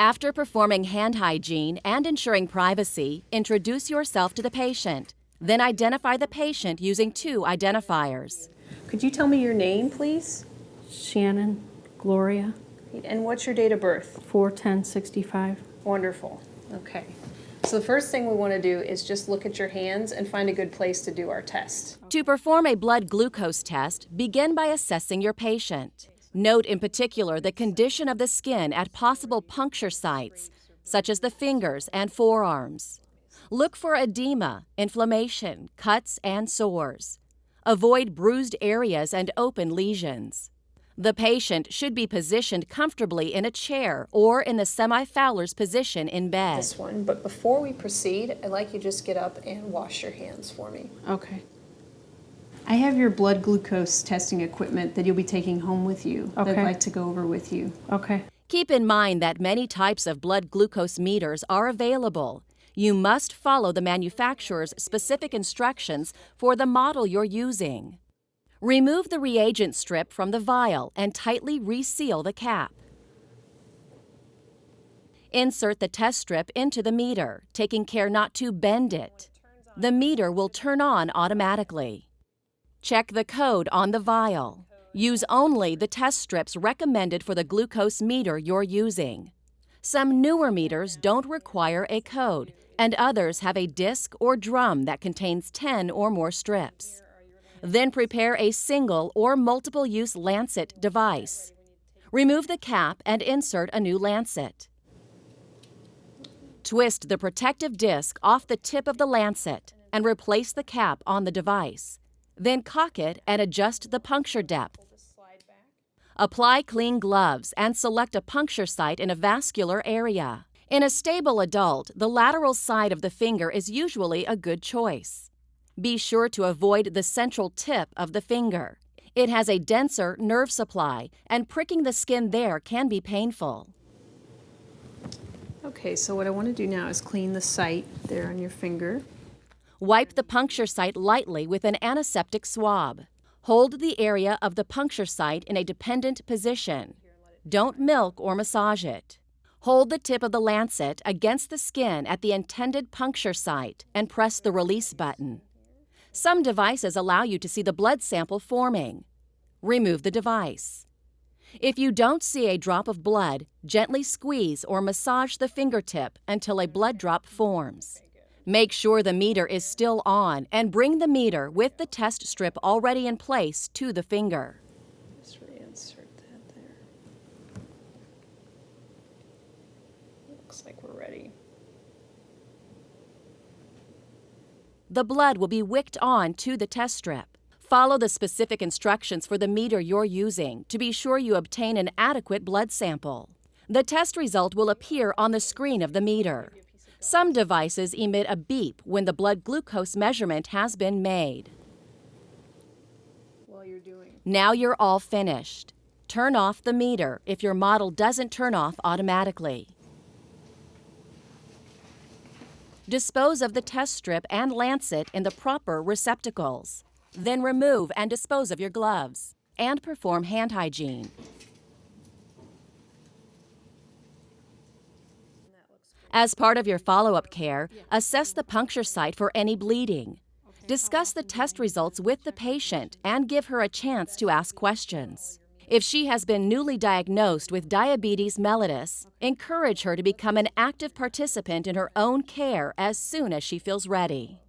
After performing hand hygiene and ensuring privacy, introduce yourself to the patient. Then identify the patient using 2 identifiers. Could you tell me your name, please? Shannon Gloria, And what's your date of birth? 4/10/65. Wonderful. Okay. So the first thing we want to do is just look at your hands and find a good place to do our test. To perform a blood glucose test, begin by assessing your patient. Note in particular the condition of the skin at possible puncture sites, such as the fingers and forearms. Look for edema, inflammation, cuts, and sores. Avoid bruised areas and open lesions. The patient should be positioned comfortably in a chair or in the semi-Fowler's position in bed. This one, but before we proceed, I'd like you to just get up and wash your hands for me. Okay. I have your blood glucose testing equipment that you'll be taking home with you that I'd Okay. like to go over with you. Okay. Keep in mind that many types of blood glucose meters are available. You must follow the manufacturer's specific instructions for the model you're using. Remove the reagent strip from the vial and tightly reseal the cap. Insert the test strip into the meter, taking care not to bend it. The meter will turn on automatically. Check the code on the vial. Use only the test strips recommended for the glucose meter you're using. Some newer meters don't require a code, and others have a disc or drum that contains 10 or more strips. Then prepare a single or multiple-use lancet device. Remove the cap and insert a new lancet. Twist the protective disc off the tip of the lancet and replace the cap on the device. Then cock it and adjust the puncture depth. Apply clean gloves and select a puncture site in a vascular area. In a stable adult, the lateral side of the finger is usually a good choice. Be sure to avoid the central tip of the finger. It has a denser nerve supply, and pricking the skin there can be painful. Okay, so what I want to do now is clean the site there on your finger. Wipe the puncture site lightly with an antiseptic swab. Hold the area of the puncture site in a dependent position. Don't milk or massage it. Hold the tip of the lancet against the skin at the intended puncture site and press the release button. Some devices allow you to see the blood sample forming. Remove the device. If you don't see a drop of blood, gently squeeze or massage the fingertip until a blood drop forms. Make sure the meter is still on and bring the meter with the test strip already in place to the finger. Just reinsert that there. Looks like we're ready. The blood will be wicked on to the test strip. Follow the specific instructions for the meter you're using to be sure you obtain an adequate blood sample. The test result will appear on the screen of the meter. Some devices emit a beep when the blood glucose measurement has been made. Now you're all finished. Turn off the meter if your model doesn't turn off automatically. Dispose of the test strip and lancet in the proper receptacles. Then remove and dispose of your gloves and perform hand hygiene. As part of your follow-up care, assess the puncture site for any bleeding. Discuss the test results with the patient and give her a chance to ask questions. If she has been newly diagnosed with diabetes mellitus, encourage her to become an active participant in her own care as soon as she feels ready.